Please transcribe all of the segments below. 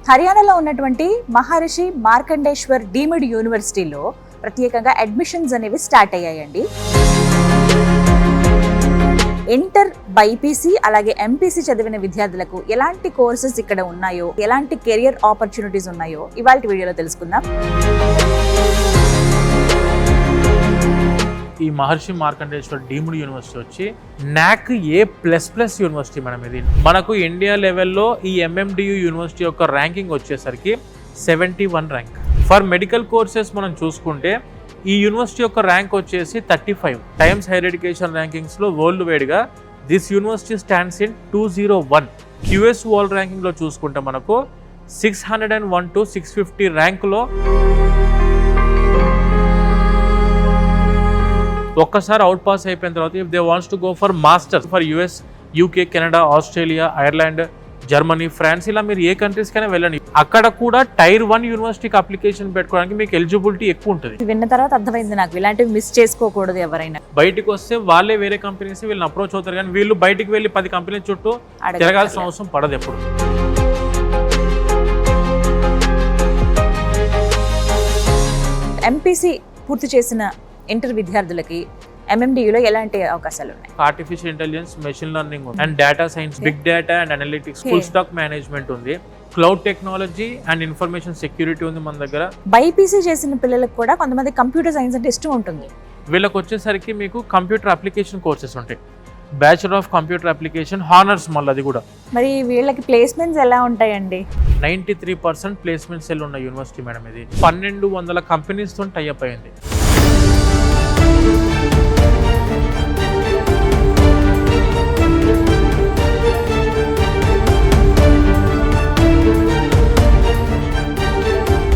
హర్యానాలో ఉన్నటువంటి మహర్షి మార్కండేశ్వర్ డీమ్డ్ యూనివర్సిటీలో ప్రత్యేకంగా అడ్మిషన్స్ అనేవి స్టార్ట్ అయ్యాయండి. ఇంటర్ బైపీసీ అలాగే ఎంపీసీ చదివిన విద్యార్థులకు ఎలాంటి కోర్సెస్ ఇక్కడ ఉన్నాయో, ఎలాంటి కెరియర్ ఆపర్చునిటీస్ ఉన్నాయో ఇవాళ వీడియోలో తెలుసుకుందాం. ఈ మహర్షి మార్కండేశ్వర్ డీమ్డ్ యూనివర్సిటీ వచ్చి నాక్ ఏ ప్లస్ యూనివర్సిటీ మేడం. ఇది మనకు ఇండియా లెవెల్లో ఈ ఎంఎండియు యూనివర్సిటీ యొక్క ర్యాంకింగ్ వచ్చేసరికి 71 ర్యాంక్. ఫర్ మెడికల్ కోర్సెస్ మనం చూసుకుంటే ఈ యూనివర్సిటీ యొక్క ర్యాంక్ వచ్చేసి 35. టైమ్స్ హైయర్ ఎడ్యుకేషన్ ర్యాంకింగ్స్లో వరల్డ్ వైడ్గా this university stands in 201. QS world ర్యాంకింగ్లో చూసుకుంటే మనకు 601 to 650 ర్యాంకులో ఒక్కసారి అవుట్ పాస్ అయిపోయిన తర్వాత if they wants to go for masters for US, UK, Canada, Australia, Ireland, Germany, France, ఇలా మీరు ఏ కంట్రీస్ కైనా వెళ్ళండి. అక్కడ కూడా టైర్ 1 యూనివర్సిటీకి అప్లికేషన్ పెట్టుకోవడానికి మీకు ఎలిజిబిలిటీ ఎక్కువ ఉంటుంది. విన్న తర్వాత అర్థమైంది నాకు, ఇలాంటివి మిస్ చేసుకోకూడదు. ఎవరైనా బయటకు వస్తే వాళ్ళే వేరే కంపెనీస్ వీళ్ళని అప్రోచ్ అవుతారు, కానీ వీళ్ళు బయటికి వెళ్ళి 10 కంపెనీల చుట్టూ తిరగాల్సిన అవసరం పడదు ఎప్పుడు. ఎంపీసీ పూర్తి చేసిన ఇంటర్ విద్యార్థులకి ఎంఎండియూలో ఎలాంటి అవకాశాలు ఉన్నాయి? Artificial intelligence, machine learning and data science, big data and analytics, full stack management ఉంది, cloud technology and information security ఉంది మన దగ్గర. బైపీసీ చేసిన పిల్లలకు కూడా కొంతమంది కంప్యూటర్ సైన్స్ అంటే ఇష్టం ఉంటుంది. వీళ్ళకి వచ్చేసరికి మీకు కంప్యూటర్ అప్లికేషన్ కోర్సెస్ ఉంటాయి, bachelor of computer application, honours మళ్ళీ అది కూడా. మరి వీళ్ళకి ప్లేస్మెంట్స్ ఎలా ఉంటాయండి? 93% ప్లేస్మెంట్ సెల్ ఉన్న యూనివర్సిటీ మేడం. ఇది 1200 కంపెనీస్తో టైఅప్ అయింది.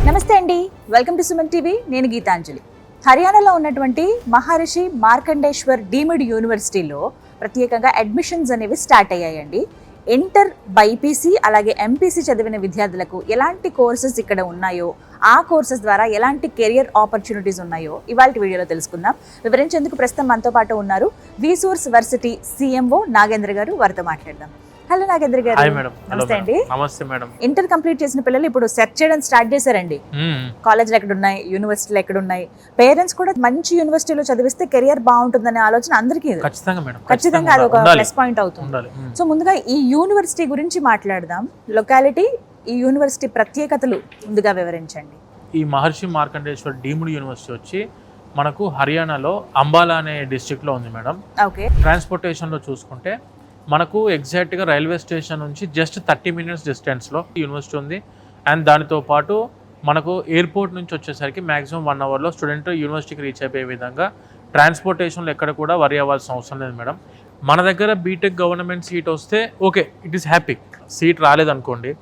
నమస్తే అండి, వెల్కమ్ టు సుమన్ టీవీ. నేను గీతాంజలి. హర్యానాలో ఉన్నటువంటి మహర్షి మార్కండేశ్వర్ డీమ్డ్ యూనివర్సిటీలో ప్రత్యేకంగా అడ్మిషన్స్ అనేవి స్టార్ట్ అయ్యాయండి. ఇంటర్ బైపీసీ అలాగే ఎంపీసీ చదివిన విద్యార్థులకు ఎలాంటి కోర్సెస్ ఇక్కడ ఉన్నాయో, ఆ కోర్సెస్ ద్వారా ఎలాంటి కెరియర్ ఆపర్చునిటీస్ ఉన్నాయో ఇవాళ వీడియోలో తెలుసుకుందాం. వివరించేందుకు ప్రస్తుతం మనతో పాటు ఉన్నారు విసోర్స్ వర్సిటీ సిఎంఓ నాగేంద్ర గారు. వారితో మాట్లాడదాం. హలో నాగేంద్ర గారు. నమస్తే అండి. నమస్తే మేడం. ఇంటర్ కంప్లీట్ చేసిన పిల్లలు ఇప్పుడు సెర్చ్ చేయడం స్టార్ట్ చేశారండి. కాలేజీలు ఎక్కడ ఉన్నాయి, యూనివర్సిటీలు ఎక్కడ ఉన్నాయి. పేరెంట్స్ కూడా మంచి యూనివర్సిటీలో చదివిస్తే కెరియర్ బాగుంటుందనే ఆలోచన అందరికీ ఖచ్చితంగా అది ఒక ప్లస్ పాయింట్ అవుతుంది. సో ముందుగా ఈ యూనివర్సిటీ గురించి మాట్లాడదాం. లొకాలిటీ, ఈ యూనివర్సిటీ ప్రత్యేకతలు ముందుగా వివరించండి. ఈ మహర్షి మార్కండేశ్వర్ డీమ్డ్ యూనివర్సిటీ వచ్చి మనకు హర్యానాలో అంబాలా అనే డిస్ట్రిక్ట్ లో ఉంది మేడం. ఓకే. ట్రాన్స్పోర్టేషన్ లో చూసుకుంటే మనకు ఎగ్జాక్ట్గా రైల్వే స్టేషన్ నుంచి జస్ట్ 30 minutes డిస్టెన్స్లో యూనివర్సిటీ ఉంది. అండ్ దానితో పాటు మనకు ఎయిర్పోర్ట్ నుంచి వచ్చేసరికి మ్యాక్సిమం 1 hourలో స్టూడెంట్ యూనివర్సిటీకి రీచ్ అయిపోయే విధంగా ట్రాన్స్పోర్టేషన్లో ఎక్కడ కూడా వరి అవ్వాల్సిన అవసరం లేదు మేడం. మన దగ్గర బీటెక్ గవర్నమెంట్ సీట్ వస్తే okay, it is happy. Seat రాలేదనుకోండి,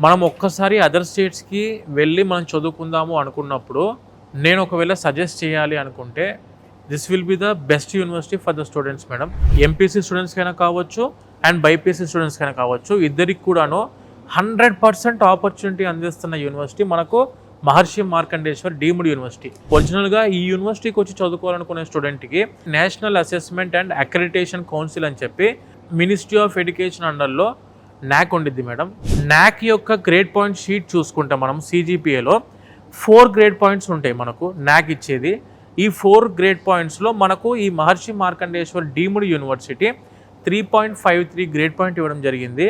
మనం ఒక్కసారి అదర్ స్టేట్స్కి వెళ్ళి మనం చదువుకుందాము అనుకున్నప్పుడు నేను ఒకవేళ సజెస్ట్ చేయాలి అనుకుంటే this will be the best university for the students madam. MPC స్టూడెంట్స్కైనా కావచ్చు అండ్ బైపీసీ స్టూడెంట్స్కైనా కావచ్చు, ఇద్దరికి కూడాను 100% ఆపర్చునిటీ అందిస్తున్న యూనివర్సిటీ మనకు మహర్షి మార్కండేశ్వర్ డీమ్డ్ యూనివర్సిటీ. ఒరిజినల్గా ఈ యూనివర్సిటీకి వచ్చి చదువుకోవాలనుకునే స్టూడెంట్కి national assessment and accreditation council అని చెప్పి మినిస్ట్రీ ఆఫ్ ఎడ్యుకేషన్ అండర్లో నాక్ ఉండిద్ది మేడం. నాక్ యొక్క గ్రేడ్ పాయింట్ షీట్ చూసుకుంటే మనం CGPAలో 4 గ్రేడ్ పాయింట్స్ ఉంటాయి మనకు నాక్ ఇచ్చేది. ఈ 4 గ్రేడ్ పాయింట్స్లో మనకు ఈ Maharshi Markandeshwar deemed university 3.53 grade point ఇవ్వడం జరిగింది.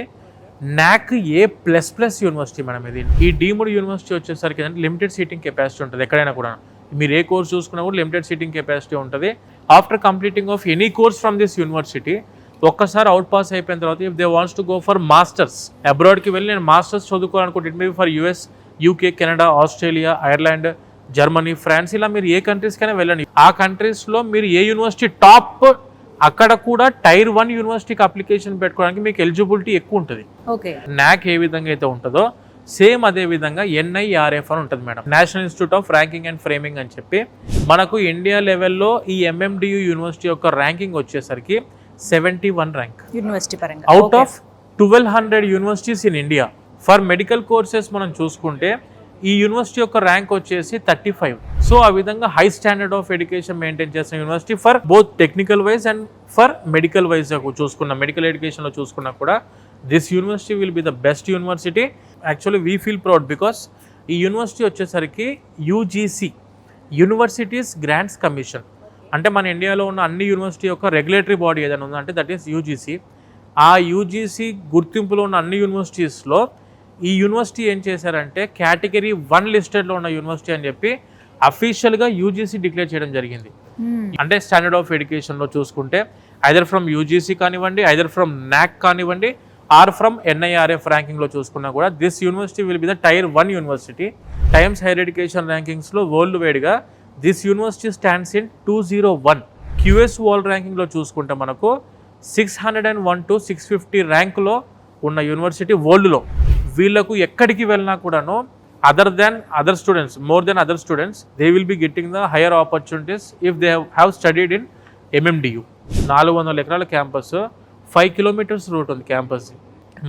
NAAC A plus university madam. ఇది ఈ డీమ్డ్ యూనివర్సిటీ వచ్చేసరికి లిమిటెడ్ సీటింగ్ కెపాసిటీ ఉంటుంది. ఎక్కడైనా కూడా మీరు ఏ కోర్స్ చూసుకున్నా కూడా లిమిటెడ్ సీటింగ్ కెపాసిటీ ఉంటుంది. After completing of any course from this university ఒక్కసారి అవుట్ పాస్ అయిపోయిన తర్వాత if they wants to go for masters, అబ్రాడ్కి వెళ్ళి నేను మాస్టర్స్ చదువుకోవాలనుకుంటే it may be for US, UK, Canada, Australia, Ireland, Germany, France, ఇలా మీరు ఏ కంట్రీస్ కైనా వెళ్ళండి. ఆ కంట్రీస్లో మీరు ఏ యూనివర్సిటీ టాప్, అక్కడ కూడా టైర్ 1 యూనివర్సిటీకి అప్లికేషన్ పెట్టుకోవడానికి మీకు ఎలిజిబిలిటీ ఎక్కువ ఉంటుంది. నాక్ ఏ విధంగా అయితే ఉంటుందో సేమ్ అదే విధంగా NIRF అని ఉంటుంది madam, national institute of ranking and framing అని చెప్పి. మనకు ఇండియా లెవెల్లో ఈ MMDU యూనివర్సిటీ యొక్క ర్యాంకింగ్ వచ్చేసరికి 71 ర్యాంక్ యూనివర్సిటీ పరంగా out of 1200 universities in India. For medical courses మనం చూసుకుంటే ఈ యూనివర్సిటీ యొక్క ర్యాంక్ వచ్చేసి 35. సో ఆ విధంగా high standard of education maintain చేసిన university for both technical wise and for medical wise చూసుకున్న, మెడికల్ ఎడ్యుకేషన్లో చూసుకున్నా కూడా this university will be the best university. Actually we feel proud because ఈ యూనివర్సిటీ వచ్చేసరికి యూజీసీ, యూనివర్సిటీస్ గ్రాంట్స్ కమిషన్, అంటే మన ఇండియాలో ఉన్న అన్ని యూనివర్సిటీ యొక్క రెగ్యులేటరీ బాడీ ఏదైనా ఉందంటే దట్ ఈస్ యూజీసీ. ఆ యూజీసీ గుర్తింపులో ఉన్న అన్ని యూనివర్సిటీస్లో ఈ యూనివర్సిటీ ఏం చేశారంటే కేటగిరీ 1 లిస్టెడ్లో ఉన్న యూనివర్సిటీ అని చెప్పి అఫీషియల్గా యూజీసీ డిక్లేర్ చేయడం జరిగింది. అంటే స్టాండర్డ్ ఆఫ్ ఎడ్యుకేషన్లో చూసుకుంటే ఐదర్ ఫ్రమ్ యూజీసీ కానివ్వండి, ఐదర్ ఫ్రమ్ నాక్ కానివ్వండి, ఆర్ ఫ్రమ్ NIRF ర్యాంకింగ్లో చూసుకున్నా కూడా this university will be the Tier 1 university. Times higher education ర్యాంకింగ్స్లో వరల్డ్ వైడ్గా this university stands in 201. QS world ర్యాంకింగ్లో చూసుకుంటే మనకు 601 to 650 ర్యాంకులో ఉన్న యూనివర్సిటీ వరల్డ్లో. వీళ్ళకు ఎక్కడికి వెళ్ళినా కూడాను other students, more than other students, they will be getting the higher opportunities if they have studied in MMDU. 400 ఎకరాల క్యాంపస్, 5 kilometers రూట్ ఉంది క్యాంపస్.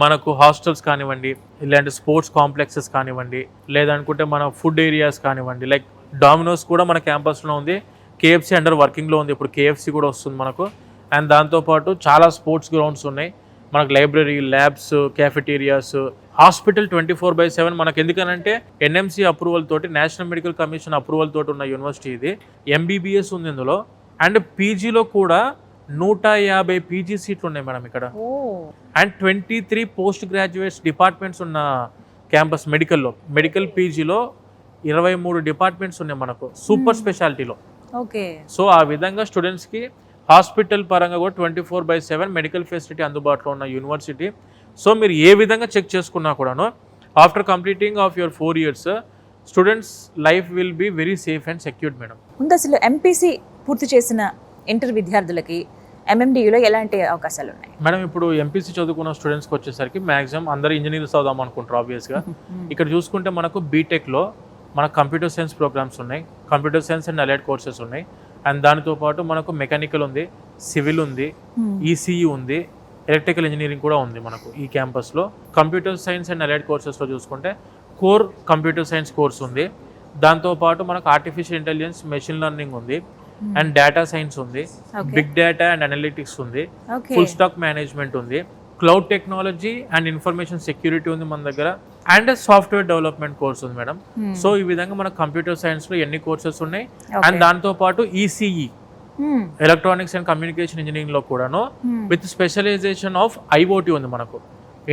మనకు హాస్టల్స్ కానివ్వండి, ఇలాంటి స్పోర్ట్స్ కాంప్లెక్సెస్ కానివ్వండి, లేదనుకుంటే మన ఫుడ్ ఏరియాస్ కానివ్వండి, లైక్ డామినోస్ కూడా మన క్యాంపస్లో ఉంది, KFC అండర్ వర్కింగ్లో ఉంది, ఇప్పుడు KFC కూడా వస్తుంది మనకు. అండ్ దాంతోపాటు చాలా స్పోర్ట్స్ గ్రౌండ్స్ ఉన్నాయి మనకు, లైబ్రరీ, ల్యాబ్స్, క్యాఫెటీరియాస్, హాస్పిటల్ 24/7 మనకు. ఎందుకనంటే NMC అప్రూవల్ తోటి, నేషనల్ మెడికల్ కమిషన్ అప్రూవల్ తోటి ఉన్న యూనివర్సిటీ ఇది. MBBS ఉంది ఇందులో. అండ్ పీజీలో కూడా 150 పీజీ సీట్లు ఉన్నాయి మేడం ఇక్కడ. అండ్ 23 పోస్ట్ గ్రాడ్యుయేట్స్ డిపార్ట్మెంట్స్ ఉన్న క్యాంపస్ మెడికల్లో. మెడికల్ పీజీలో 23 డిపార్ట్మెంట్స్ ఉన్నాయి మనకు సూపర్ స్పెషాలిటీలో. సో ఆ విధంగా స్టూడెంట్స్కి హాస్పిటల్ పరంగా కూడా 24/7 మెడికల్ ఫెసిలిటీ అందుబాటులో ఉన్న యూనివర్సిటీ. సో మీరు ఏ విధంగా చెక్ చేసుకున్నా కూడాను after completing of your 4 years students life will be very safe and secured madam. ముందు అసలు MPC పూర్తి చేసిన ఇంటర్ విద్యార్థులకి MMDUలో ఎలాంటి అవకాశాలు ఉన్నాయి మేడం? ఇప్పుడు MPC చదువుకున్న స్టూడెంట్స్కి వచ్చేసరికి మ్యాక్సిమం అందరూ ఇంజనీర్స్ అవుదాం అనుకుంటారు ఆబ్వియస్గా. ఇక్కడ చూసుకుంటే మనకు బీటెక్లో మనకు కంప్యూటర్ సైన్స్ ప్రోగ్రామ్స్ ఉన్నాయి, computer science and allied courses ఉన్నాయి. అండ్ దానితో పాటు మనకు మెకానికల్ ఉంది, సివిల్ ఉంది, ECE ఉంది, ఎలక్ట్రికల్ ఇంజనీరింగ్ కూడా ఉంది మనకు ఈ క్యాంపస్లో. కంప్యూటర్ సైన్స్ అండ్ అలైడ్ కోర్సెస్లో చూసుకుంటే కోర్ కంప్యూటర్ సైన్స్ కోర్స్ ఉంది, దాంతోపాటు మనకు ఆర్టిఫిషియల్ ఇంటెలిజెన్స్, మెషిన్ లెర్నింగ్ ఉంది, అండ్ డేటా సైన్స్ ఉంది, బిగ్ డేటా అండ్ అనలిటిక్స్ ఉంది, ఫుల్ స్టాక్ మేనేజ్మెంట్ ఉంది, cloud technology and information security ఉంది మన దగ్గర, అండ్ సాఫ్ట్వేర్ డెవలప్మెంట్ కోర్స్ ఉంది మేడం. సో ఈ విధంగా మనకు కంప్యూటర్ సైన్స్లో ఎన్ని కోర్సెస్ ఉన్నాయి. అండ్ దాంతోపాటు ECE, electronics and communication engineering లో కూడాను విత్ స్పెషలైజేషన్ ఆఫ్ IoT ఉంది మనకు.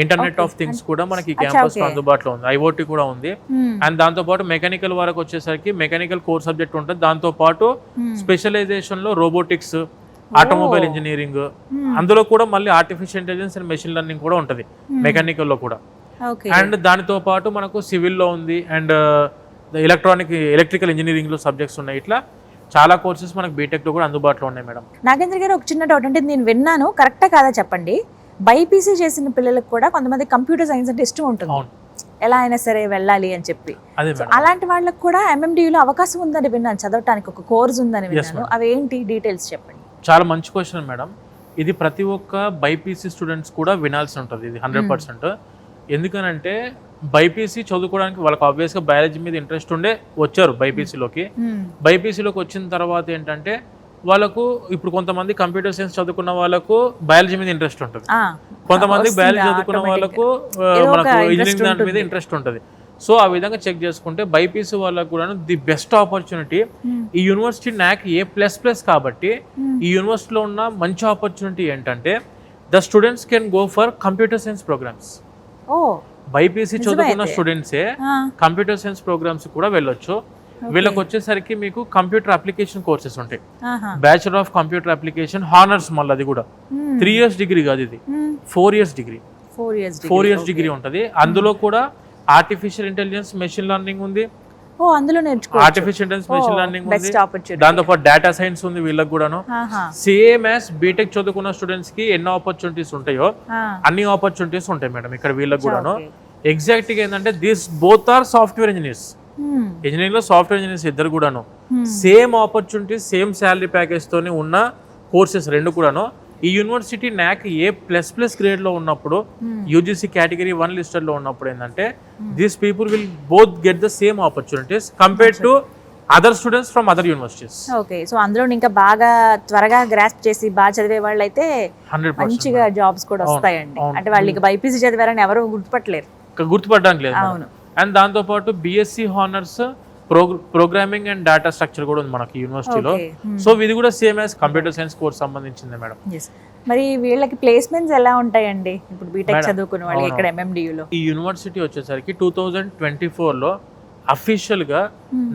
ఇంటర్నెట్ ఆఫ్ థింగ్స్ కూడా మనకి ఈ క్యాంపస్ లో అందుబాటులో ఉంది, IoT కూడా ఉంది. అండ్ దాంతో పాటు మెకానికల్ వరకు వచ్చేసరికి మెకానికల్ కోర్ సబ్జెక్ట్ ఉంటుంది, దాంతో పాటు స్పెషలైజేషన్ లో రోబోటిక్స్, ఆటోమొబైల్ ఇంజనీరింగ్, అందులో కూడా మళ్ళీ artificial intelligence and machine learning కూడా ఉంటుంది మెకానికల్ లో కూడా. అండ్ దానితో పాటు మనకు సివిల్ లో ఉంది, అండ్ ఎలక్ట్రికల్ ఇంజనీరింగ్ లో సబ్జెక్ట్స్ ఉన్నాయి. ఇట్లా చాలా కోర్సెస్ మనకు బీటెక్ లో కూడా అందుబాటులో ఉన్నాయి మేడం. నాగేంద్ర గారు, ఒక చిన్న డౌట్, అంటే నేను విన్నాను, కరెక్టా కాదా చెప్పండి, బైపీసీ చేసిన పిల్లలకు కూడా కొంతమంది కంప్యూటర్ సైన్స్ అంటే ఇష్టం ఉంటుంది, ఎలా అయినా సరే వెళ్ళాలి అని చెప్పి. అలాంటి వాళ్ళకి కూడా MMDUలో అవకాశం ఉందని విన్నాను, చదవటానికి ఒక కోర్స్ ఉందని విన్నాను. అవి ఏంటి డీటెయిల్స్ చెప్పండి. చాలా మంచి క్వశ్చన్ మేడం. ఇది ప్రతి ఒక్క బైపీసీ స్టూడెంట్స్ కూడా వినాల్సి ఉంటుంది ఇది 100%. ఎందుకనంటే బైపీసీ చదువుకోవడానికి వాళ్ళకి ఆబ్వియస్గా బయాలజీ మీద ఇంట్రెస్ట్ ఉండే వచ్చారు బైపీసీలోకి. బైపీసీలోకి వచ్చిన తర్వాత ఏంటంటే వాళ్ళకు ఇప్పుడు కొంతమంది కంప్యూటర్ సైన్స్ చదువుకున్న వాళ్ళకు బయాలజీ మీద ఇంట్రెస్ట్ ఉంటుంది, కొంతమంది బయాలజీ చదువుకున్న వాళ్ళకు మనకు ఇంజనీరింగ్ దాని మీద ఇంట్రెస్ట్ ఉంటుంది. సో ఆ విధంగా చెక్ చేసుకుంటే బైపీసీ వాళ్ళకు కూడా ది బెస్ట్ ఆపర్చునిటీ ఈ యూనివర్సిటీ NAC A++ కాబట్టి ఈ యూనివర్సిటీలో ఉన్న మంచి ఆపర్చునిటీ ఏంటంటే the students can go for computer science programs. BiPC చదువుకున్న స్టూడెంట్సే కంప్యూటర్ సైన్స్ ప్రోగ్రామ్స్ కూడా వెళ్ళొచ్చు. వీళ్ళకి వచ్చేసరికి మీకు కంప్యూటర్ అప్లికేషన్ కోర్సెస్ ఉంటాయి, bachelor of computer application honours, మళ్ళీ అది కూడా 3 years డిగ్రీ కాదు, ఇది 4 years డిగ్రీ. 4 years డిగ్రీ ఉంటుంది. అందులో కూడా ఆర్టిఫిషియల్ ఇంటెలిజెన్స్, మెషిన్ లెర్నింగ్ ఉంది, ఆర్టిఫిషియల్ ఇంటెలిజెన్స్, మెషిన్ లెర్నింగ్ ఉంది, దాంతో పాటు డేటా సైన్స్ ఉంది వీళ్ళకి కూడాను. సేమ్ యాజ్ బీటెక్ చదువుకున్న స్టూడెంట్స్ కి ఎన్ని ఆపర్చునిటీస్ ఉంటాయో అన్ని ఆపర్చునిటీస్ ఉంటాయి మేడం ఇక్కడ వీళ్ళకి కూడాను. ఎగ్జాక్ట్ గా ఏంటంటే this both are software engineers. Engineering లో సాఫ్ట్వేర్ ఇంజనీర్స్ ఇద్దరు కూడాను same opportunities, same salary package తోని ఉన్న కోర్సెస్ రెండు కూడాను. ఈ యూనివర్సిటీ NAC A++ గ్రేడ్ లో ఉన్నప్పుడు, UGC కేటగిరీ 1 లిస్టెడ్ లో ఉన్నప్పుడు ఏంటంటే these people will both get the same opportunities compared to other students from other universities. Okay, so అందులో ఇంకా బాగా త్వరగా గ్రాస్ప్ చేసి బాగా చదివే వాళ్ళు అయితే 100% మంచిగా జాబ్స్ కూడా వస్తాయండి. అంటే వాళ్ళు ఇక బైపీసీ చదివారని ఎవరు గుర్తుపట్టలేరు. గుర్తుపట్టడానికి లేదు. అవును. అండ్ దాంతో పాటు BSc honours programming and data structure కూడా ఉంది మనకి యూనివర్సిటీలో. సో ఇది కూడా same as computer science course సంబంధించింది మేడం. మరి వీళ్ళకి ప్లేస్మెంట్స్ ఎలా ఉంటాయండి ఇప్పుడు బీటెక్ చదువుకున్న వాళ్ళు ఇక్కడ ఎంఎండియూలో? ఈ యూనివర్సిటీ వచ్చేసరికి 2024లో అఫీషియల్ గా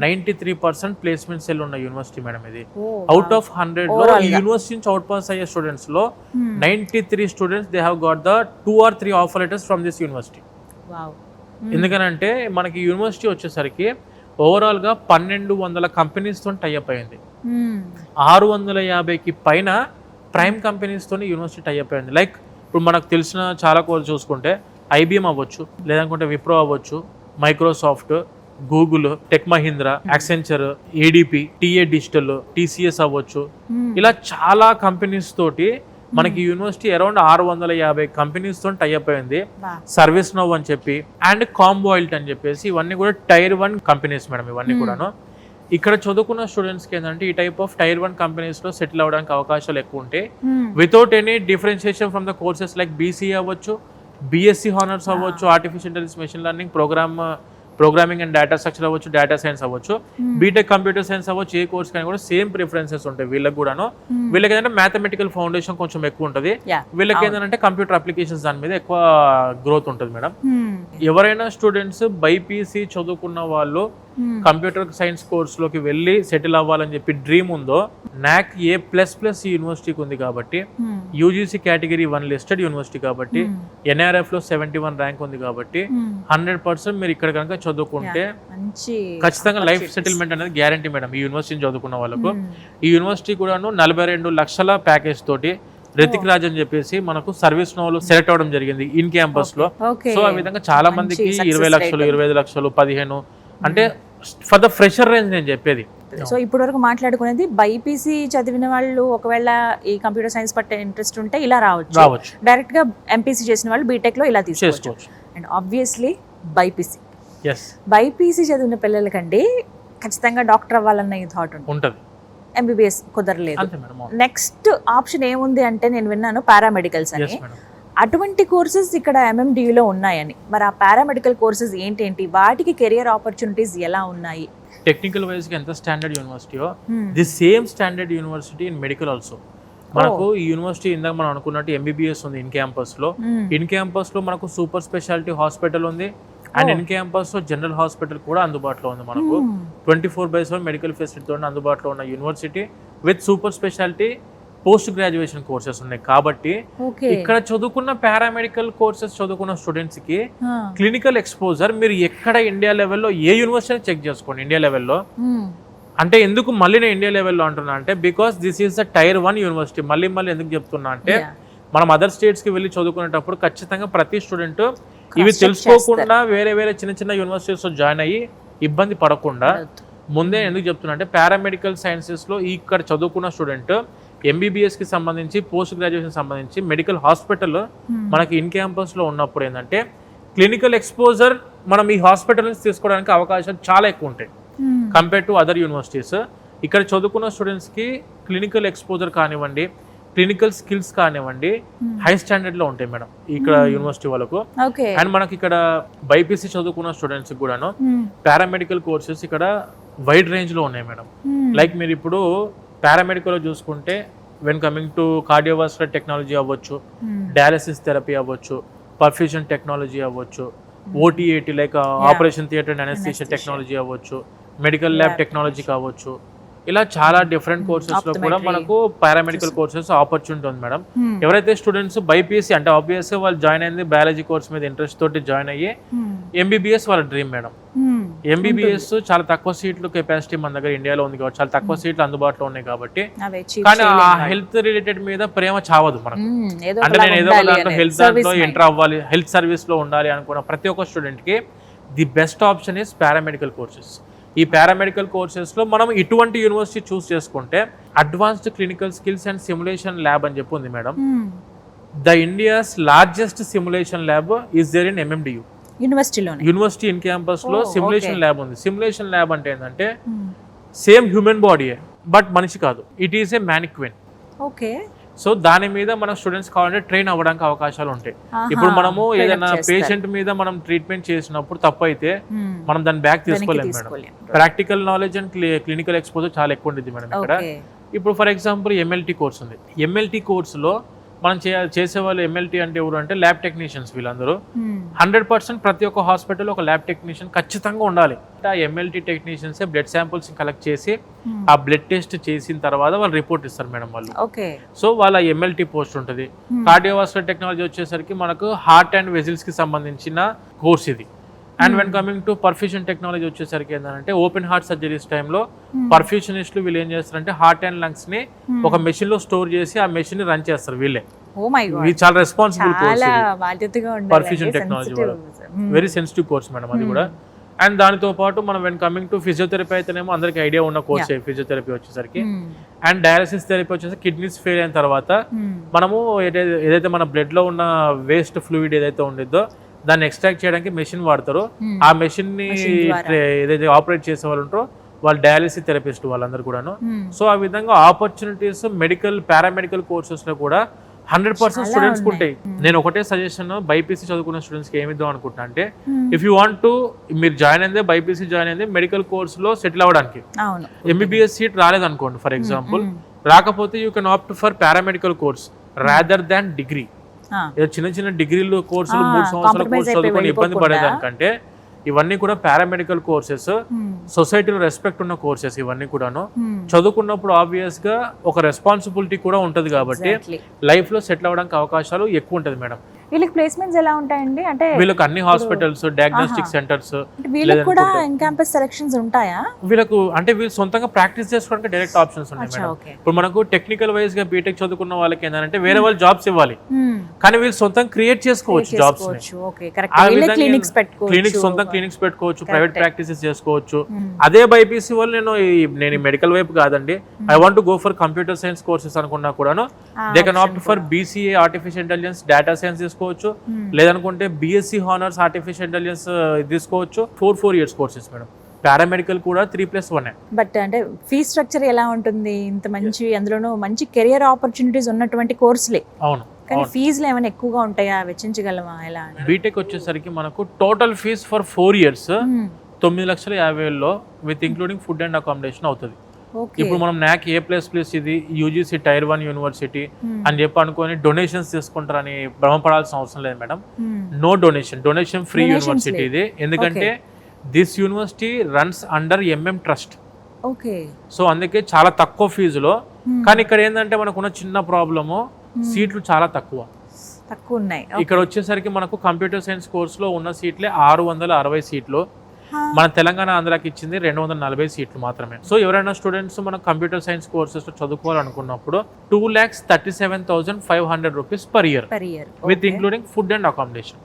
93% ప్లేస్మెంట్ సెల్ ఉన్న యూనివర్సిటీ మేడం ఇది. అవుట్ ఆఫ్ 100 లో ఈ యూనివర్సిటీ నుంచి అవుట్ పాస్ అయ్యే స్టూడెంట్స్ లో 93 students they have got the 2 or 3 offer letters from this university. ఎందుకనంటే మనకి యూనివర్సిటీ వచ్చేసరికి ఓవరాల్ గా 1200 కంపెనీస్ తో టైఅప్ అయింది. 650కి పైన ప్రైమ్ కంపెనీస్ తోని యూనివర్సిటీ టైఅప్ అయింది. లైక్ ఇప్పుడు మనకు తెలిసిన చాలా కోర్స్ చూసుకుంటే ఐబిఎం అవ్వచ్చు, లేదనుకుంటే విప్రో అవ్వచ్చు, Microsoft, Google, tech Mahindra, Accenture, ADP, TA digital, TCS అవ్వచ్చు. ఇలా చాలా కంపెనీస్ తోటి మనకి యూనివర్సిటీ అరౌండ్ 650 కంపెనీస్ తో టైఅప్ అయింది. సర్వీస్ నౌ అని చెప్పి అండ్ కాంబోయిల్ట్ అని చెప్పేసి ఇవన్నీ కూడా టైర్ 1 కంపెనీస్ మేడం. ఇవన్నీ కూడాను ఇక్కడ చదువుకున్న స్టూడెంట్స్ కి ఏంటంటే ఈ టైప్ ఆఫ్ టైర్ 1 కంపెనీస్ లో సెటిల్ అవ్వడానికి అవకాశాలు ఎక్కువ ఉంటాయి. Without any differentiation from the courses like BCA అవ్వచ్చు, బిఎస్సి హానర్స్ అవ్వచ్చు, artificial intelligence, machine learning, programming and data structure అవ్వచ్చు, డేటా సైన్స్ అవ్వచ్చు, బీటెక్ కంప్యూటర్ సైన్స్ అవ్వచ్చు. ఏ కోర్స్ కానీ కూడా సేమ్ ప్రిఫరెన్సెస్ ఉంటాయి వీళ్ళకి కూడాను. వీళ్ళకి ఏంటంటే మ్యాథమెటికల్ ఫౌండేషన్ కొంచెం ఎక్కువ ఉంటుంది. వీళ్ళకి ఏంటంటే కంప్యూటర్ అప్లికేషన్స్ దాని మీద ఎక్కువ గ్రోత్ ఉంటుంది మేడం. ఎవరైనా స్టూడెంట్స్ బైపీసీ చదువుకున్న వాళ్ళు కంప్యూటర్ సైన్స్ కోర్స్ లోకి వెళ్ళి సెటిల్ అవ్వాలని చెప్పి డ్రీమ్ ఉందో, నాక్ A++ ఈ యూనివర్సిటీకి ఉంది కాబట్టి, యూజీసీ కేటగిరీ 1 లిస్టెడ్ యూనివర్సిటీ కాబట్టి, NRF లో 71 ర్యాంక్ ఉంది కాబట్టి 100% మీరు ఇక్కడ కనుక చదువుకుంటే ఖచ్చితంగా లైఫ్ సెటిల్మెంట్ అనేది గ్యారంటీ మేడం ఈ యూనివర్సిటీ చదువుకున్న వాళ్ళకు. ఈ యూనివర్సిటీ కూడాను 42 లక్షల ప్యాకేజ్ తోటి రితిక్ రాజ్ అని చెప్పేసి మనకు సర్వీస్ నోలో సెలెక్ట్ అవడం జరిగింది ఇన్ క్యాంపస్ లో. సో ఆ విధంగా చాలా మందికి 20 లక్షలు, 25 లక్షలు, 15 అంటే ఫర్ ద ఫ్రెషర్ రేంజ్ నేను చెప్పేది. సో ఇప్పటి వరకు మాట్లాడుకునేది బైపీసీ చదివిన వాళ్ళు ఒకవేళ ఈ కంప్యూటర్ సైన్స్ పట్టే ఇంట్రెస్ట్ ఉంటే ఇలా రావచ్చు, డైరెక్ట్ గా ఎంపీసీ చేసిన వాళ్ళు బీటెక్ లో ఇలా తీసుకోవచ్చు. అండ్ ఆబ్వియస్లీ బైపీసీ చదివిన పిల్లలకండి ఖచ్చితంగా డాక్టర్ అవ్వాలన్న ఈ థాట్ ఉంటుంది. ఎంబీబీఎస్ కుదరలేదు. నెక్స్ట్ ఆప్షన్ ఏముంది అంటే నేను విన్నాను పారామెడికల్స్ అని. అటువంటి కోర్సెస్ ఇక్కడ ఎంఎండియూలో ఉన్నాయని. మరి ఆ పారామెడికల్ కోర్సెస్ ఏంటేంటి, వాటికి కెరియర్ ఆపర్చునిటీస్ ఎలా ఉన్నాయి? టెక్నికల్ వైజ్ గా ఎంత స్టాండర్డ్ యూనివర్సిటీయో the same standard university in medical also. మనకు ఈ యూనివర్సిటీ ఇందాక మనం అనుకున్నట్టు ఎంబీబీఎస్ ఉంది ఇన్ క్యాంపస్ లో. ఇన్ క్యాంపస్ లో మనకు సూపర్ స్పెషాలిటీ హాస్పిటల్ ఉంది అండ్ ఇన్ క్యాంపస్ లో జనరల్ హాస్పిటల్ కూడా అందుబాటులో ఉంది. మనకు 24/7 మెడికల్ ఫెసిలిటీతో అందుబాటులో ఉన్న university with super speciality post graduation courses ఉన్నాయి. కాబట్టి ఇక్కడ చదువుకున్న పారామెడికల్ కోర్సెస్ చదువుకున్న స్టూడెంట్స్ కి క్లినికల్ ఎక్స్పోజర్ మీరు ఎక్కడ ఇండియా లెవెల్లో ఏ యూనివర్సిటీ చెక్ చేసుకోండి ఇండియా లెవెల్లో. అంటే ఎందుకు మళ్ళీ నేను ఇండియా లెవెల్లో అంటున్నా అంటే because this is the tier 1 university. మళ్ళీ ఎందుకు చెప్తున్నా అంటే మనం అదర్ స్టేట్స్ కి వెళ్ళి చదువుకునేటప్పుడు ఖచ్చితంగా ప్రతి స్టూడెంట్ ఇవి తెలుసుకోకుండా వేరే చిన్న యూనివర్సిటీస్ లో జాయిన్ అయ్యి ఇబ్బంది పడకుండా ముందే ఎందుకు చెప్తున్నా అంటే పారామెడికల్ సైన్సెస్ లో ఇక్కడ చదువుకున్న స్టూడెంట్ ఎంబీబీఎస్ కి సంబంధించి పోస్ట్ గ్రాడ్యుయేషన్ సంబంధించి మెడికల్ హాస్పిటల్ మనకి ఇన్ క్యాంపస్ లో ఉన్నప్పుడు ఏంటంటే క్లినికల్ ఎక్స్పోజర్ మనం ఈ హాస్పిటల్ నుంచి తీసుకోవడానికి అవకాశాలు చాలా ఎక్కువ ఉంటాయి కంపేర్ టు అదర్ యూనివర్సిటీస్. ఇక్కడ చదువుకున్న స్టూడెంట్స్ కి క్లినికల్ ఎక్స్పోజర్ కానివ్వండి, క్లినికల్ స్కిల్స్ కానివ్వండి హై స్టాండర్డ్ లో ఉంటాయి మేడం ఇక్కడ యూనివర్సిటీ వాళ్ళకు. అండ్ మనకి ఇక్కడ బైపీసీ చదువుకున్న స్టూడెంట్స్ కూడాను పారామెడికల్ కోర్సెస్ ఇక్కడ వైడ్ రేంజ్ లో ఉన్నాయి మేడం. లైక్ మీరు ఇప్పుడు పారామెడికల్ చూసుకుంటే when coming to cardiovascular technology అవ్వచ్చు, డయాలసిస్ థెరపీ అవ్వచ్చు, పర్ఫ్యూజన్ టెక్నాలజీ అవ్వచ్చు, OTAT like operation theatre and anaesthesia technology అవ్వచ్చు, మెడికల్ ల్యాబ్ టెక్నాలజీ కావచ్చు. ఇలా చాలా డిఫరెంట్ కోర్సెస్ లో కూడా మనకు పారామెడికల్ కోర్సెస్ ఆపర్చునిటీ ఉంది మేడం. ఎవరైతే స్టూడెంట్స్ బైపీసీ అంటే ఆబ్వియస్ గా వాళ్ళు జాయిన్ అయింది బయాలజీ కోర్స్ మీద ఇంట్రెస్ట్ తోటి జాయిన్ అయ్యి ఎంబీబీఎస్ వాళ్ళ డ్రీమ్ మేడం. ఎంబీబీఎస్ చాలా తక్కువ సీట్లు కెపాసిటీ మన దగ్గర ఇండియాలో ఉంది కాబట్టి చాలా తక్కువ సీట్లు అందుబాటులో ఉన్నాయి కాబట్టి, కానీ ఆ హెల్త్ రిలేటెడ్ మీద ప్రేమ చావదు మనకు. అంటే నేను ఏదో దాంట్లో హెల్త్ దాంట్లో ఎంటర్ అవ్వాలి, హెల్త్ సర్వీస్ లో ఉండాలి అనుకున్న ప్రతి ఒక్క స్టూడెంట్ కి the best option is paramedical courses. ఈ పారామెడికల్ కోర్సెస్ లో మనం ఇటువంటి యూనివర్సిటీ చూస్ చేసుకుంటే advanced clinical skills and simulation lab అని చెప్పి ఉంది madam. The India's largest simulation lab is there in MMDU university in campus లో సిమ్యులేషన్ ల్యాబ్ ఉంది. సిమ్యులేషన్ ల్యాబ్ అంటే ఏంటంటే సేమ్ హ్యూమన్ బాడీయే, బట్ మనిషి కాదు. It is a mannequin. Okay. So దాని మీద మన స్టూడెంట్స్ కావాలంటే ట్రైన్ అవ్వడానికి అవకాశాలు ఉంటాయి. ఇప్పుడు మనము ఏదైనా పేషెంట్ మీద మనం ట్రీట్మెంట్ చేసినప్పుడు తప్పు అయితే మనం దాన్ని బ్యాక్ తీసుకోలేము madam. Practical knowledge and clinical exposure చాలా ఎక్కువ ఉంటుంది మేడం ఇక్కడ. ఇప్పుడు ఫర్ ఎగ్జాంపుల్ ఎంఎల్టీ కోర్స్ ఉంది. ఎంఎల్టీ కోర్సులో మనం చేసే వాళ్ళు ఎంఎల్టీ అంటే ఎవరు అంటే ల్యాబ్ టెక్నీషియన్స్. వీళ్ళందరూ 100% ప్రతి ఒక్క హాస్పిటల్ ఒక ల్యాబ్ టెక్నీషియన్ ఖచ్చితంగా ఉండాలి. ఆ MLT technicians blood samples collect చేసి ఆ బ్లడ్ టెస్ట్ చేసిన తర్వాత వాళ్ళు రిపోర్ట్ ఇస్తారు మేడం వాళ్ళు. సో వాళ్ళ ఎంఎల్టీ పోస్ట్ ఉంటుంది. కార్డియోవాస్కులర్ టెక్నాలజీ వచ్చేసరికి మనకు హార్ట్ అండ్ వెజిల్స్ కి సంబంధించిన కోర్స్ ఇది. And when coming to perfusion technology వచ్చేసరికి ఏంటంటే ఓపెన్ హార్ట్ సర్జరీస్ టైంలో పర్ఫ్యూషనిస్టులు వీళ్ళు ఏం చేస్తారంటే హార్ట్ అండ్ లంగ్స్ ని ఒక మెషిన్ లో స్టోర్ చేసి ఆ మెషిన్ ని రన్ చేస్తారు వీళ్ళే. ఇది చాలా రెస్పాన్సిబుల్ కోర్స్, పర్ఫ్యూషన్ టెక్నాలజీ కూడా వెరీ సెన్సిటివ్ కోర్స్ మేడం అది కూడా. అండ్ దానితో పాటు మనం వెన్ కమింగ్ టు ఫిజియోథెరపీ అయితేనేమో అందరికి ఐడియా ఉన్న కోర్స్ ఫిజియోథెరపీ వచ్చేసరికి. అండ్ డయాలసిస్ థెరపీ వచ్చేసి కిడ్నీస్ ఫెయిల్ అయిన తర్వాత మనము ఏదైతే మన బ్లడ్ లో ఉన్న వేస్ట్ ఫ్లూయిడ్ ఏదైతే ఉండిద్దో దాన్ని ఎక్స్ట్రాక్ట్ చేయడానికి మెషిన్ వాడతారు. ఆ మెషిన్ ని ఏదైతే ఆపరేట్ చేసే వాళ్ళు ఉంటారో వాళ్ళు డయాలసిస్ థెరపిస్ట్ వాళ్ళందరూ కూడాను. సో ఆ విధంగా ఆపర్చునిటీస్ మెడికల్ పారామెడికల్ కోర్సెస్ లో కూడా 100% స్టూడెంట్స్ ఉంటాయి. నేను ఒకటే సజెషన్ బైపీసీ చదువుకున్న స్టూడెంట్స్ కి ఏమిద్దాం అనుకుంటున్నా అంటే, ఇఫ్ యూ వాంట్ టు మీరు జాయిన్ అయిందే బైపీసీ జాయిన్ అయిందే మెడికల్ కోర్స్ లో సెటిల్ అవ్వడానికి. ఎంబీబీఎస్ సీట్ రాలేదనుకోండి ఫర్ ఎగ్జాంపుల్, రాకపోతే you can opt for paramedical course rather than degree. చిన్న చిన్న డిగ్రీలు కోర్సులు 3 సంవత్సరాల కోర్సు చదువుకొని ఇబ్బంది పడేదానికంటే ఇవన్నీ కూడా పారామెడికల్ కోర్సెస్, సొసైటీలో రెస్పెక్ట్ ఉన్న కోర్సెస్ ఇవన్నీ కూడాను. చదువుకున్నప్పుడు ఆబ్వియస్ గా ఒక రెస్పాన్సిబిలిటీ కూడా ఉంటది కాబట్టి లైఫ్ లో సెటిల్ అవ్వడానికి అవకాశాలు ఎక్కువ ఉంటది మేడం. వీళ్ళకి ప్లేస్మెంట్స్ ఎలా ఉంటాయండి? అంటే వీళ్ళకి అన్ని హాస్పిటల్స్, డయాగ్నోస్టిక్ సెంటర్స్, వీళ్ళకి కూడా ఇన్ క్యాంపస్ సెలక్షన్స్ ఉంటాయా? వీళ్ళకు అంటే వీళ్ళు సొంతంగా ప్రాక్టీస్ చేసుకోవడానికి డైరెక్ట్ ఆప్షన్స్ ఉన్నాయి మేడం. ఇప్పుడు మనకు టెక్నికల్ వైజ్ గా బీటెక్ చదువుకున్న వాళ్ళకి ఏంటంటే వేరే వాళ్ళు జాబ్స్ ఇవ్వాలి, కానీ వీళ్ళు సొంతంగా క్రియేట్ చేసుకోవచ్చు జాబ్స్. క్లినిక్స్ సొంతంగా క్లినిక్స్ పెట్టుకోవచ్చు, ప్రైవేట్ ప్రాక్టీసెస్ చేసుకోవచ్చు. అదే బైపీసీ వాళ్ళు నేను మెడికల్ వైపు కాదండి, I want to go for computer science courses అనుకున్నా కూడాను they can opt for BCA artificial intelligence, data science తీసుకోవచ్చు, లేదనుకుంటే బీఎస్సీ హానర్స్ ఆర్టిఫిషియల్ ఇంటెలిజెన్స్ తీసుకోవచ్చు. 4 ఇయర్స్ కోర్సెస్ మేడం. పారామెడికల్ కూడా 3+1. బట్ అంటే ఫీ స్ట్రక్చర్ ఎలా ఉంటుంది? ఇంత మంచి అందులోనూ మంచి కెరియర్ ఆపర్చునిటీస్ ఉన్నటువంటి కోర్సులే. అవును, కానీ ఫీజులు ఏమైనా ఎక్కువగా ఉంటాయా? వెచ్చించగలమా? ఎలా? బీటెక్ వచ్చేసరికి మనకు total fees for 4 years 9,50,000 with including food and accommodation అవుతుంది. ఇప్పుడు మనం NAC A++ ఇది యూజీసీ టైర్ 1 యూనివర్సిటీ అని చెప్పి అనుకొని డొనేషన్స్ తీసుకుంటారని భ్రమపడాల్సిన అవసరం లేదు madam. No donation free university ఇది. ఎందుకంటే this university runs under MM trust. So అందుకే చాలా తక్కువ ఫీజులో. కానీ ఇక్కడ ఏంటంటే మనకున్న చిన్న ప్రాబ్లము సీట్లు చాలా తక్కువ ఉన్నాయి. ఇక్కడ వచ్చేసరికి మనకు కంప్యూటర్ సైన్స్ కోర్సులో ఉన్న సీట్లే 660 సీట్లు. మన తెలంగాణ ఆంధ్రాకి ఇచ్చింది 240 సీట్లు మాత్రమే. సో ఎవరైనా స్టూడెంట్స్ మన కంప్యూటర్ సైన్స్ కోర్సెస్ చదువుకోవాలనుకున్నప్పుడు 2,37,500 rupees per year with including food and accommodation.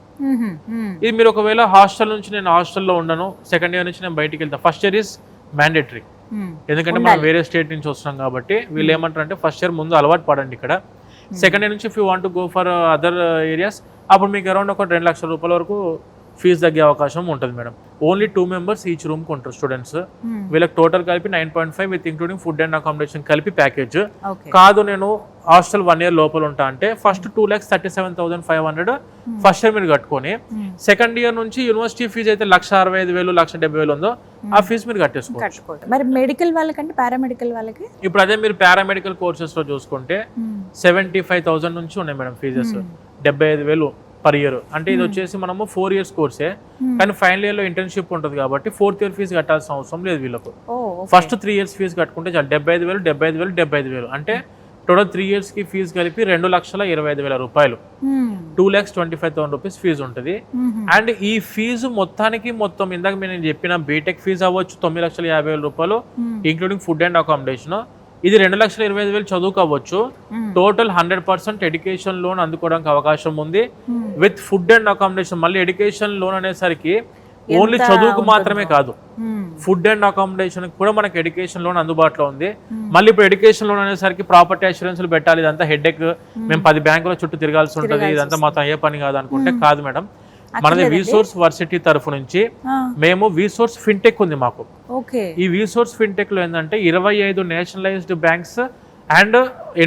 ఇది మీరు ఒకవేళ హాస్టల్ నుంచి నేను హాస్టల్లో ఉండను, సెకండ్ ఇయర్ నుంచి నేను బయటికి వెళ్తాను, ఫస్ట్ ఇయర్ ఇస్ మ్యాండేటరీ. ఎందుకంటే మనం వేరే స్టేట్ నుంచి వస్తున్నాం కాబట్టి వీళ్ళు ఏమంటారు అంటే ఫస్ట్ ఇయర్ ముందు అలవాటు పడండి ఇక్కడ. సెకండ్ ఇయర్ నుంచి if you want to go for other areas అప్పుడు మీకు అరౌండ్ ఒక 2 లక్షల రూపాయల వరకు ఫీజు తగ్గే అవకాశం ఉంటుంది madam. Only 2 members each room కొంటారు స్టూడెంట్స్. వీళ్ళకి టోటల్ కలిపి 9.5 with including food and accommodation కలిపి ప్యాకేజ్. కాదు నేను హాస్టల్ 1 year లోపల ఉంటా అంటే ఫస్ట్ 2,37,500 ఫస్ట్ ఇయర్ మీరు కట్టుకొని, సెకండ్ ఇయర్ నుంచి యూనివర్సిటీ ఫీజు అయితే 1,65,000 1,70,000 ఉందో ఆ ఫీజు మీరు కట్టేసుకోవచ్చు. మరి మెడికల్ వాళ్ళకంటే పారామెడికల్ వాళ్ళకి ఇప్పుడు అదే మీరు పారామెడికల్ కోర్సెస్ లో చూసుకుంటే 75,000 నుంచి ఉన్నాయి మేడం ఫీజెస్. 75,000 per year. అంటే ఇది వచ్చేసి మనము 4 years కోర్సే, కానీ ఫైనల్ ఇయర్ లో ఇంటర్న్షిప్ ఉంటుంది కాబట్టి 4th year ఫీజు కట్టాల్సిన అవసరం లేదు వీళ్ళకు. ఫస్ట్ 3 years ఫీజు కట్టుకుంటే చాలు. 75,000 75,000 75,000 అంటే టోటల్ 3 years కి ఫీజు కలిపి 2,25,000 రూపాయలు, 2,25,000 రూపీస్ ఫీజు ఉంటుంది. అండ్ ఈ ఫీజు మొత్తం ఇందాక నేను చెప్పిన బీటెక్ ఫీజు అవ్వచ్చు 9,50,000 రూపాయలు ఇంక్లూడింగ్ ఫుడ్ అండ్ అకామిడేషన్. ఇది 2,25,000 చదువుకు అవ్వచ్చు. టోటల్ 100% ఎడ్యుకేషన్ లోన్ అందుకోవడానికి అవకాశం ఉంది విత్ ఫుడ్ అండ్ అకామిడేషన్. మళ్ళీ ఎడ్యుకేషన్ లోన్ అనేసరికి ఓన్లీ చదువుకు మాత్రమే కాదు, ఫుడ్ అండ్ అకామిడేషన్ కూడా మనకి ఎడ్యుకేషన్ లోన్ అందుబాటులో ఉంది. మళ్ళీ ఇప్పుడు ఎడ్యుకేషన్ లోన్ అనేసరికి ప్రాపర్టీ అష్యూరెన్స్లు పెట్టాలి, ఇదంతా హెడ్ఏక్, మేము 10 బ్యాంకుల చుట్టూ తిరగాల్సి ఉంటుంది, ఇదంతా మాత్రం ఏ పని కాదు అనుకుంటే కాదు మేడం. మనది విసోర్స్ వర్సిటీ తరఫు నుంచి మేము విసోర్స్ ఫిన్టెక్ ఉంది మాకు. ఓకే. ఈ విసోర్స్ ఫిన్టెక్ లో ఏంటంటే 25 నేషనలైజ్డ్ బ్యాంక్స్ అండ్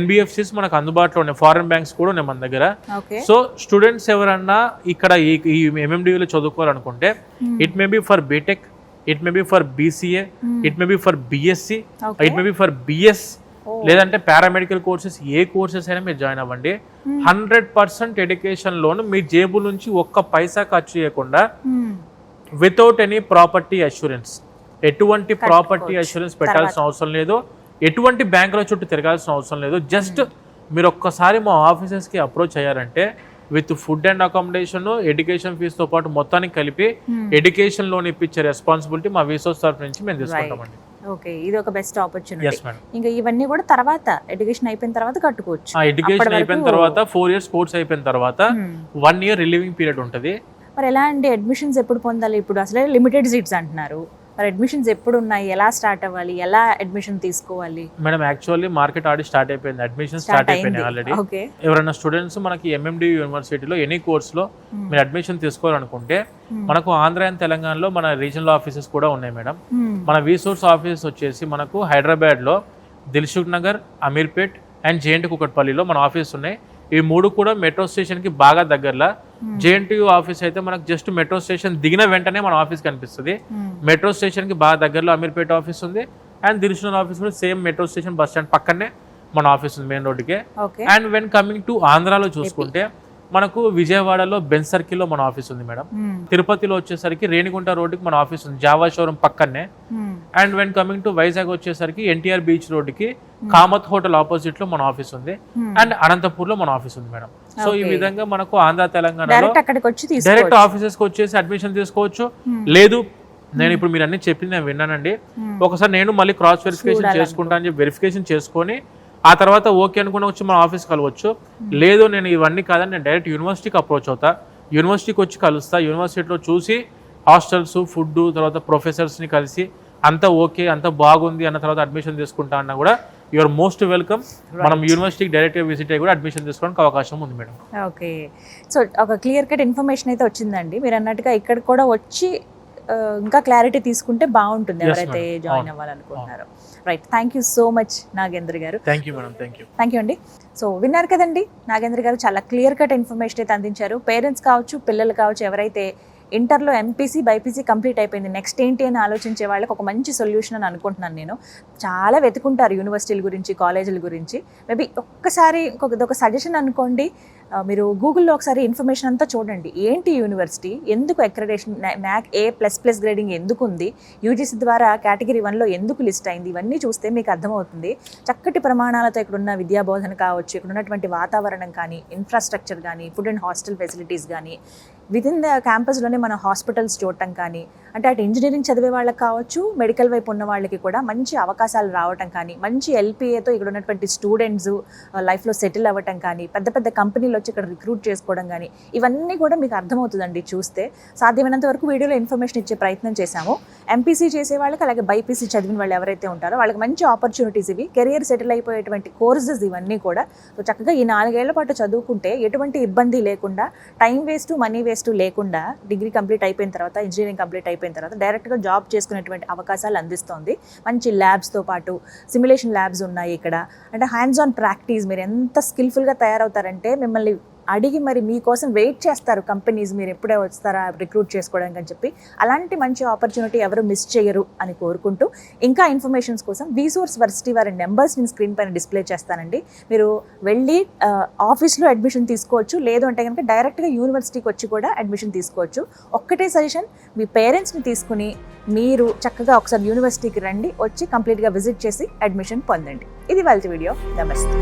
NBFCs మనకు అందుబాటులో ఉన్నాయి, ఫారెన్ బ్యాంక్స్ కూడా ఉన్నాయి మన దగ్గర. సో స్టూడెంట్స్ ఎవరన్నా ఇక్కడ ఈ MMDU లో చదువుకోవాలనుకుంటే it may be for BTech, it may be for BCA, it may be for BSc, it may be for BS, లేదంటే పారామెడికల్ కోర్సెస్, ఏ కోర్సెస్ అయినా మీరు జాయిన్ అవ్వండి. 100% ఎడ్యుకేషన్ లోన్ మీ జేబు నుంచి ఒక్క పైసా ఖర్చు చేయకుండా వితౌట్ ఎనీ ప్రాపర్టీ అష్యూరెన్స్, ఎటువంటి ప్రాపర్టీ అష్యూరెన్స్ పెట్టాల్సిన అవసరం లేదు, ఎటువంటి బ్యాంకుల చుట్టూ తిరగాల్సిన అవసరం లేదు. జస్ట్ మీరు ఒక్కసారి మా ఆఫీసెస్కి అప్రోచ్ అయ్యారంటే with food and accommodation, education ఫీజుతో పాటు మొత్తానికి కలిపి ఎడ్యుకేషన్ లోన్ ఇప్పించే రెస్పాన్సిబిలిటీ మా విసోర్స్ తరఫు నుంచి మేము తీసుకుంటామండి. ఓకే, ఇది ఒక బెస్ట్ ఆపర్చునిటీ. ఇంకా ఇవన్నీ కూడా తర్వాత ఎడ్యుకేషన్ అయిపోయిన తర్వాత కట్టుకోవచ్చు. ఎడ్యుకేషన్ అయిపోయిన తర్వాత 4 years కోర్స్ అయిపోయిన తర్వాత 1 year రిలీవింగ్ పీరియడ్ ఉంటుంది. మరి ఎలా అండి అడ్మిషన్స్ ఎప్పుడు పొందాలి? ఇప్పుడు అసలే లిమిటెడ్ సీట్స్ అంటున్నారు, మరి అడ్మిషన్స్ ఎప్పుడు ఉన్నాయి, ఎలా స్టార్ట్ అవ్వాలి, ఎలా అడ్మిషన్ తీసుకోవాలి? Madam actually market already start అయిపోయింది, అడ్మిషన్ స్టార్ట్ అయిపోయినాయి ఆల్రెడీ. ఎవరైనా స్టూడెంట్స్ మనకి MMDU యూనివర్సిటీలో ఎనీ కోర్సులో మీరు అడ్మిషన్ తీసుకోవాలనుకుంటే మనకు ఆంధ్ర అండ్ తెలంగాణలో మన రీజనల్ ఆఫీసెస్ కూడా ఉన్నాయి మేడం. మన విసోర్స్ ఆఫీసెస్ వచ్చేసి మనకు హైదరాబాద్లో దిల్సుఖ్ నగర్, అమీర్పేట్ అండ్ JNT కుకట్పల్లిలో మన ఆఫీస్ ఉన్నాయి. ఈ 3 కూడా మెట్రో స్టేషన్కి బాగా దగ్గరలో. JNTU ఆఫీస్ అయితే మనకు జస్ట్ మెట్రో స్టేషన్ దిగిన వెంటనే మన ఆఫీస్ కనిపిస్తుంది. మెట్రో స్టేషన్కి బాగా దగ్గరలో అమీర్పేట ఆఫీస్ ఉంది అండ్ దిల్సుఖ్ ఆఫీస్ కూడా same metro station bus stand పక్కనే మన ఆఫీస్ ఉంది, మెయిన్ రోడ్డుకే. అండ్ వెన్ కమింగ్ టు ఆంధ్రాలో చూసుకుంటే మనకు విజయవాడలో బెన్ సర్కిల్లో మన ఆఫీస్ ఉంది మేడం. తిరుపతిలో వచ్చేసరికి రేణిగుంట రోడ్డుకి మన ఆఫీస్ ఉంది, జావా షోరూమ్ పక్కనే. And when coming to Vizag వచ్చేసరికి NTR బీచ్ రోడ్డుకి కామత్ హోటల్ ఆపోజిట్ లో మన ఆఫీస్ ఉంది. అండ్ అనంతపూర్ లో మన ఆఫీస్ ఉంది మేడం. సో ఈ విధంగా మనకు ఆంధ్ర తెలంగాణలో డైరెక్ట్ ఆఫీసెస్ కి వచ్చేసి అడ్మిషన్ తీసుకోవచ్చు. లేదు నేను ఇప్పుడు మీరు అన్ని చెప్పింది నేను విన్నానండి, ఒకసారి నేను మళ్ళీ క్రాస్ వెరిఫికేషన్ చేసుకుంటా అని చెప్పి వెరిఫికేషన్ చేసుకొని ఆ తర్వాత ఓకే అనుకుని వచ్చి మన ఆఫీస్ కలవచ్చు. లేదు నేను ఇవన్నీ కాదని నేను డైరెక్ట్ యూనివర్సిటీకి అప్రోచ్ అవుతా, యూనివర్సిటీకి వచ్చి కలుస్తా, యూనివర్సిటీలో చూసి హాస్టల్స్, ఫుడ్, తర్వాత ప్రొఫెసర్స్ని కలిసి అంతా ఓకే అంతా బాగుంది అన్న తర్వాత అడ్మిషన్ తీసుకుంటా అన్నా కూడా యూఆర్ మోస్ట్ వెల్కమ్. మనం యూనివర్సిటీకి డైరెక్ట్గా విజిట్ అయ్యి కూడా అడ్మిషన్ తీసుకోవడానికి అవకాశం ఉంది మేడం. ఓకే, సో ఒక క్లియర్ కట్ ఇన్ఫర్మేషన్ అయితే వచ్చిందండి. మీరు అన్నట్టుగా ఇక్కడ కూడా వచ్చి ఇంకా క్లారిటీ తీసుకుంటే బాగుంటుంది ఎవరైతే జాయిన్ అవ్వాలనుకుంటున్నారో. Right, thank you so much Nagendra గారు. Thank you madam. Thank you అండి. సో విన్నారు కదండి, నాగేంద్ర గారు చాలా క్లియర్ కట్ ఇన్ఫర్మేషన్ అయితే అందించారు. పేరెంట్స్ కావచ్చు, పిల్లలు కావచ్చు, ఎవరైతే ఇంటర్లో MPC, BIPC కంప్లీట్ అయిపోయింది, నెక్స్ట్ ఏంటి అని ఆలోచించే వాళ్ళకి ఒక మంచి సొల్యూషన్ అని అనుకుంటున్నాను నేను. చాలా వెతుకుంటారు యూనివర్సిటీల గురించి, కాలేజీల గురించి. మేబీ ఒక్కసారి ఒక సజెషన్ అనుకోండి, మీరు గూగుల్లో ఒకసారి ఇన్ఫర్మేషన్ అంతా చూడండి. ఏంటి యూనివర్సిటీ, ఎందుకు అక్రెడిటేషన్, NAC A++ గ్రేడింగ్ ఎందుకు ఉంది, UGC ద్వారా కేటగిరీ 1లో ఎందుకు లిస్ట్ అయింది, ఇవన్నీ చూస్తే మీకు అర్థమవుతుంది. చక్కటి ప్రమాణాలతో ఇక్కడున్న విద్యాబోధన కావచ్చు, ఇక్కడ ఉన్నటువంటి వాతావరణం కానీ, ఇన్ఫ్రాస్ట్రక్చర్ కానీ, ఫుడ్ అండ్ హాస్టల్ ఫెసిలిటీస్ కానీ, వితిన్ ద క్యాంపస్లోనే మన హాస్పిటల్స్ చూడటం కానీ, అంటే అటు ఇంజనీరింగ్ చదివే వాళ్ళకి కావచ్చు, మెడికల్ వైపు ఉన్న వాళ్ళకి కూడా మంచి అవకాశాలు రావటం కానీ, మంచి LPAతో ఇక్కడ ఉన్నటువంటి స్టూడెంట్స్ లైఫ్లో సెటిల్ అవ్వటం కానీ, పెద్ద పెద్ద కంపెనీలు వచ్చి ఇక్కడ రిక్రూట్ చేసుకోవడం కానీ, ఇవన్నీ కూడా మీకు అర్థమవుతుందండి చూస్తే. సాధ్యమైనంత వరకు వీడియోలో ఇన్ఫర్మేషన్ ఇచ్చే ప్రయత్నం చేశాము. MPC చేసే వాళ్ళకి, అలాగే BIPC చదివిన వాళ్ళు ఎవరైతే ఉంటారో వాళ్ళకి మంచి ఆపర్చునిటీస్ ఇవి, కెరియర్ సెటిల్ అయిపోయేటువంటి కోర్సెస్ ఇవన్నీ కూడా. సో చక్కగా ఈ 4 ఏళ్ల పాటు చదువుకుంటే ఎటువంటి ఇబ్బంది లేకుండా, టైం వేస్ట్, మనీ వేస్ట్ లేకుండా, డిగ్రీ కంప్లీట్ అయిపోయిన తర్వాత, ఇంజనీరింగ్ కంప్లీట్ అయిపోయిన తర్వాత డైరెక్ట్గా జాబ్ చేసుకునేటువంటి అవకాశాలు అందిస్తోంది. మంచి ల్యాబ్స్తో పాటు సిమ్యులేషన్ ల్యాబ్స్ ఉన్నాయి ఇక్కడ. అంటే హ్యాండ్స్ ఆన్ ప్రాక్టీస్, మీరు ఎంత స్కిల్ఫుల్గా తయారవుతారంటే మిమ్మల్ని అడిగి మరి మీకోసం వెయిట్ చేస్తారు కంపెనీస్, మీరు ఎప్పుడే వస్తారా రిక్రూట్ చేసుకోవడానికి అని చెప్పి. అలాంటి మంచి ఆపర్చునిటీ ఎవరు మిస్ చేయరు అని కోరుకుంటూ, ఇంకా ఇన్ఫర్మేషన్స్ కోసం విసోర్స్ వర్సిటీ వారి నెంబర్స్ నేను స్క్రీన్ పైన డిస్ప్లే చేస్తానండి. మీరు వెళ్ళి ఆఫీస్లో అడ్మిషన్ తీసుకోవచ్చు, లేదు అంటే కనుక డైరెక్ట్గా యూనివర్సిటీకి వచ్చి కూడా అడ్మిషన్ తీసుకోవచ్చు. ఒక్కటే సజెషన్, మీ పేరెంట్స్ని తీసుకుని మీరు చక్కగా ఒకసారి యూనివర్సిటీకి రండి, వచ్చి కంప్లీట్గా విజిట్ చేసి అడ్మిషన్ పొందండి. ఇది వాళ్ళ వీడియో. నమస్తే.